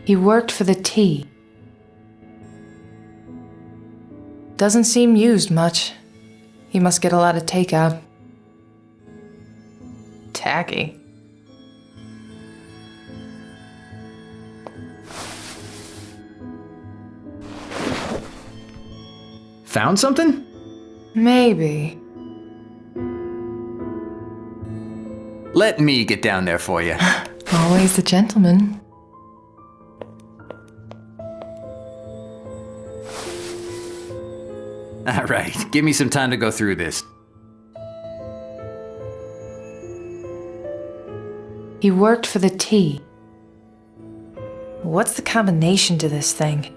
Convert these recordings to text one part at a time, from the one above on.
He worked for the tea. Doesn't seem used much. He must get a lot of takeout. Tacky. Found something? Maybe. Let me get down there for you. Always the gentleman. All right, give me some time to go through this. He worked for the tea. What's the combination to this thing?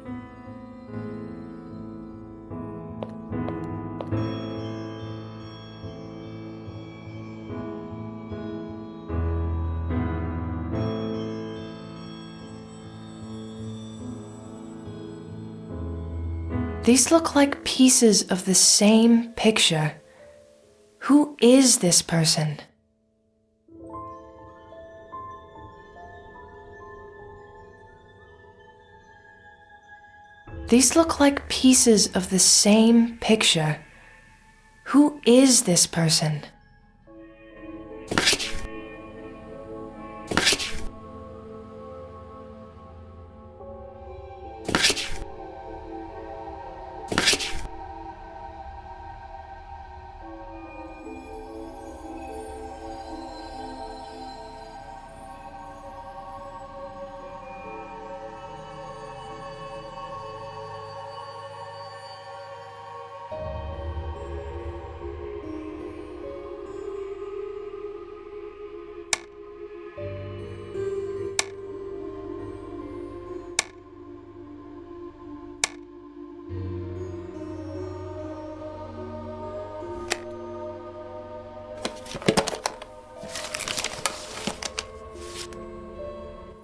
These look like pieces of the same picture. Who is this person? These look like pieces of the same picture. Who is this person?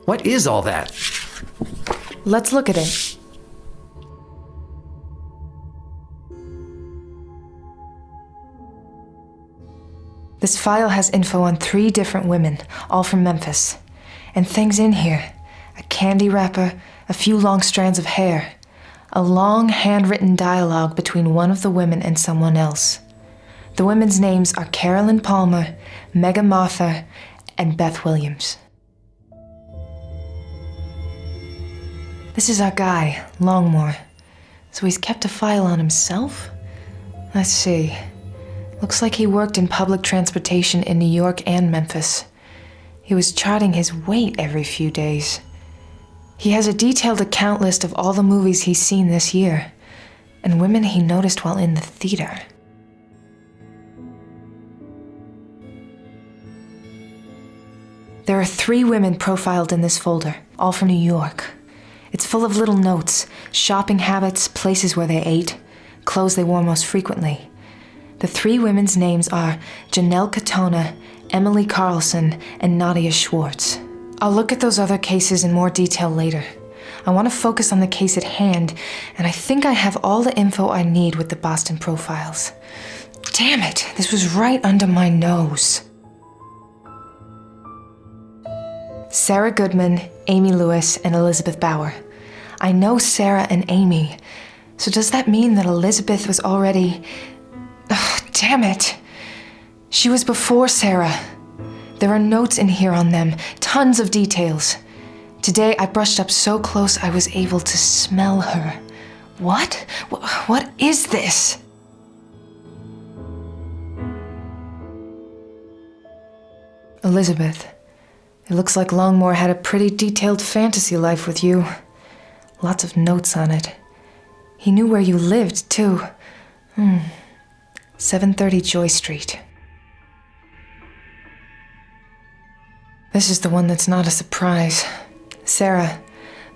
What is all that? Let's look at it. This file has info on 3 different women, all from Memphis. And things in here. A candy wrapper, a few long strands of hair. A long handwritten dialogue between one of the women and someone else. The women's names are Carolyn Palmer, Mega Martha, and Beth Williams. This is our guy, Longmore. So he's kept a file on himself? Let's see. Looks like he worked in public transportation in New York and Memphis. He was charting his weight every few days. He has a detailed account list of all the movies he's seen this year, and women he noticed while in the theater. There are 3 women profiled in this folder, all from New York. It's full of little notes, shopping habits, places where they ate, clothes they wore most frequently. The 3 women's names are Janelle Katona, Emily Carlson, and Nadia Schwartz. I'll look at those other cases in more detail later. I want to focus on the case at hand, and I think I have all the info I need with the Boston profiles. Damn it, this was right under my nose. Sarah Goodman, Amy Lewis, and Elizabeth Bauer. I know Sarah and Amy, so does that mean that Elizabeth was already... Ugh, damn it! She was before Sarah. There are notes in here on them, tons of details. Today I brushed up so close I was able to smell her. What? What is this? Elizabeth. It looks like Longmore had a pretty detailed fantasy life with you. Lots of notes on it. He knew where you lived, too. 730 Joy Street. This is the one that's not a surprise. Sarah,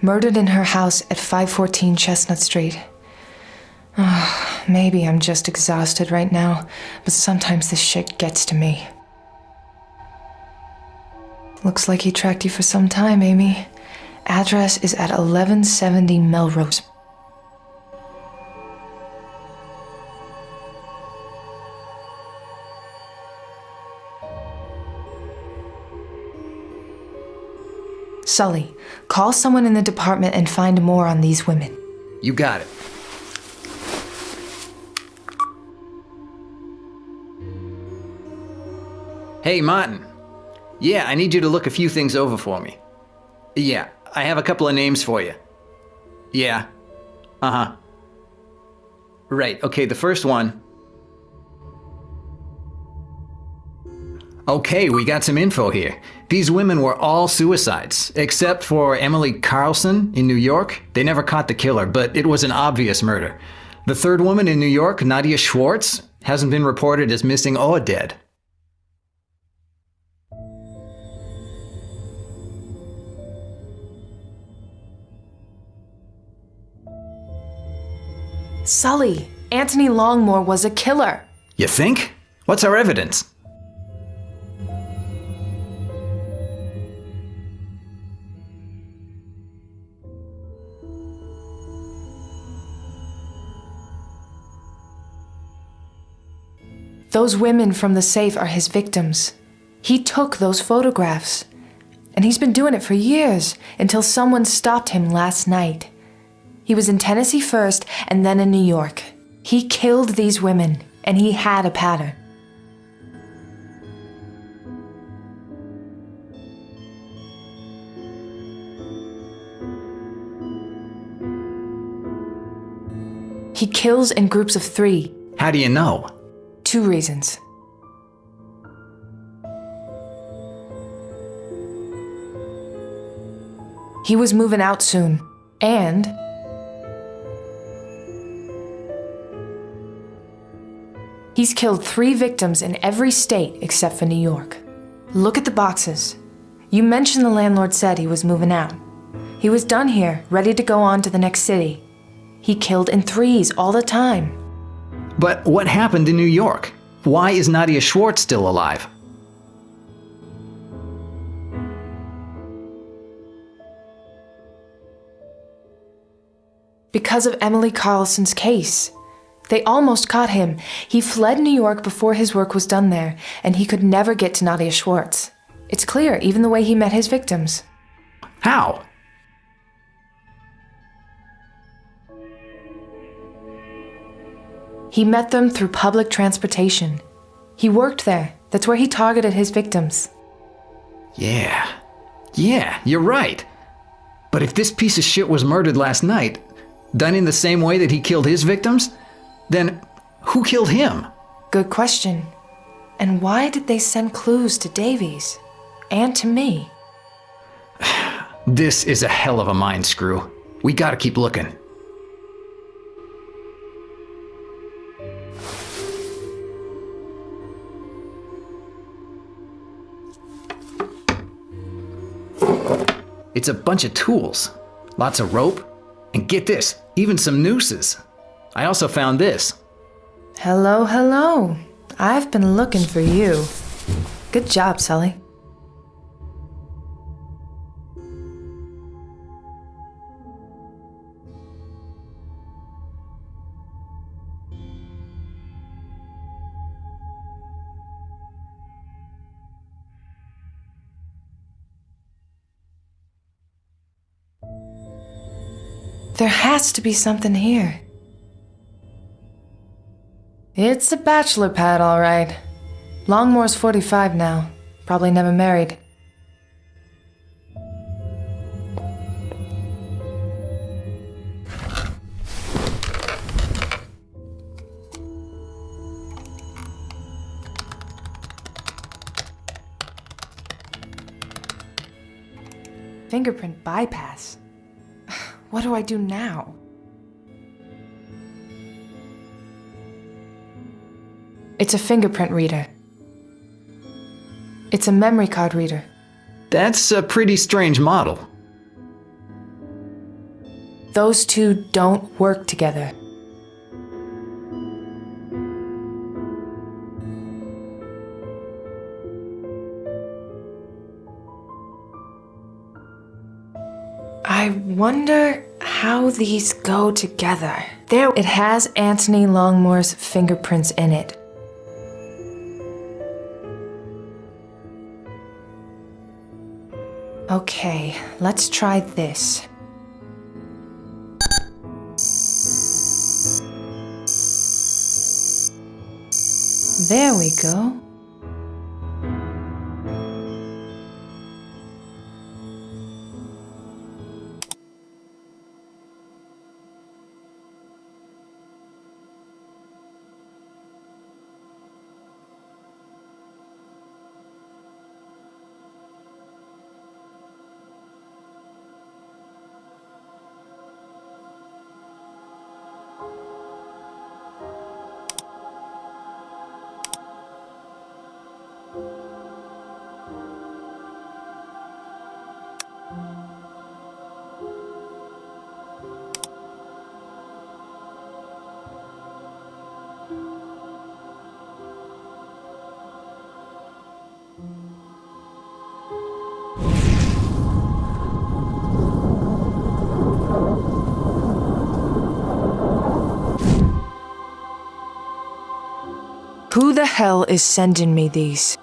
murdered in her house at 514 Chestnut Street. Oh, maybe I'm just exhausted right now, but sometimes this shit gets to me. Looks like he tracked you for some time, Amy. Address is at 1170 Melrose. Sully, call someone in the department and find more on these women. You got it. Hey, Martin. Yeah, I need you to look a few things over for me. Yeah, I have a couple of names for you. Yeah. Uh-huh. Right, okay, the first one. Okay, we got some info here. These women were all suicides, except for Emily Carlson in New York. They never caught the killer, but it was an obvious murder. The third woman in New York, Nadia Schwartz, hasn't been reported as missing or dead. Sully, Anthony Longmore was a killer. You think? What's our evidence? Those women from the safe are his victims. He took those photographs. And he's been doing it for years, until someone stopped him last night. He was in Tennessee first, and then in New York. He killed these women, and he had a pattern. He kills in groups of 3. How do you know? 2 reasons. He was moving out soon, and he's killed 3 victims in every state except for New York. Look at the boxes. You mentioned the landlord said he was moving out. He was done here, ready to go on to the next city. He killed in 3s all the time. But what happened in New York? Why is Nadia Schwartz still alive? Because of Emily Carlson's case. They almost caught him. He fled New York before his work was done there, and he could never get to Nadia Schwartz. It's clear, even the way he met his victims. How? He met them through public transportation. He worked there. That's where he targeted his victims. Yeah, you're right. But if this piece of shit was murdered last night, done in the same way that he killed his victims, then who killed him? Good question. And why did they send clues to Davies? And to me? This is a hell of a mind screw. We gotta keep looking. It's a bunch of tools. Lots of rope. And get this, even some nooses. I also found this. Hello, hello. I've been looking for you. Good job, Sully. There has to be something here. It's a bachelor pad, all right. Longmore's 45 now. Probably never married. Fingerprint bypass. What do I do now? It's a fingerprint reader. It's a memory card reader. That's a pretty strange model. Those 2 don't work together. I wonder how these go together. There, it has Anthony Longmore's fingerprints in it. Okay, let's try this. There we go. Who the hell is sending me these?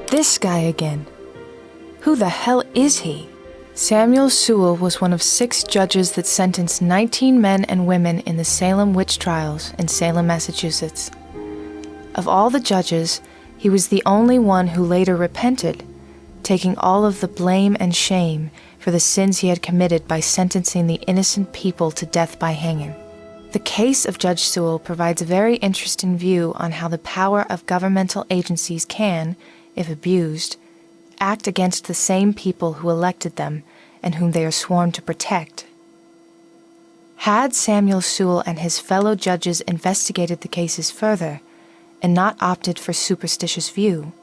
This guy again. Who the hell is he? Samuel Sewall was one of 6 judges that sentenced 19 men and women in the Salem witch trials in Salem, Massachusetts. Of all the judges, he was the only one who later repented, taking all of the blame and shame for the sins he had committed by sentencing the innocent people to death by hanging. The case of Judge Sewall provides a very interesting view on how the power of governmental agencies can, if abused, act against the same people who elected them and whom they are sworn to protect. Had Samuel Sewall and his fellow judges investigated the cases further and not opted for superstitious view,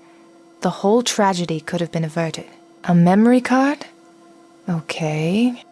the whole tragedy could have been averted. A memory card? Okay.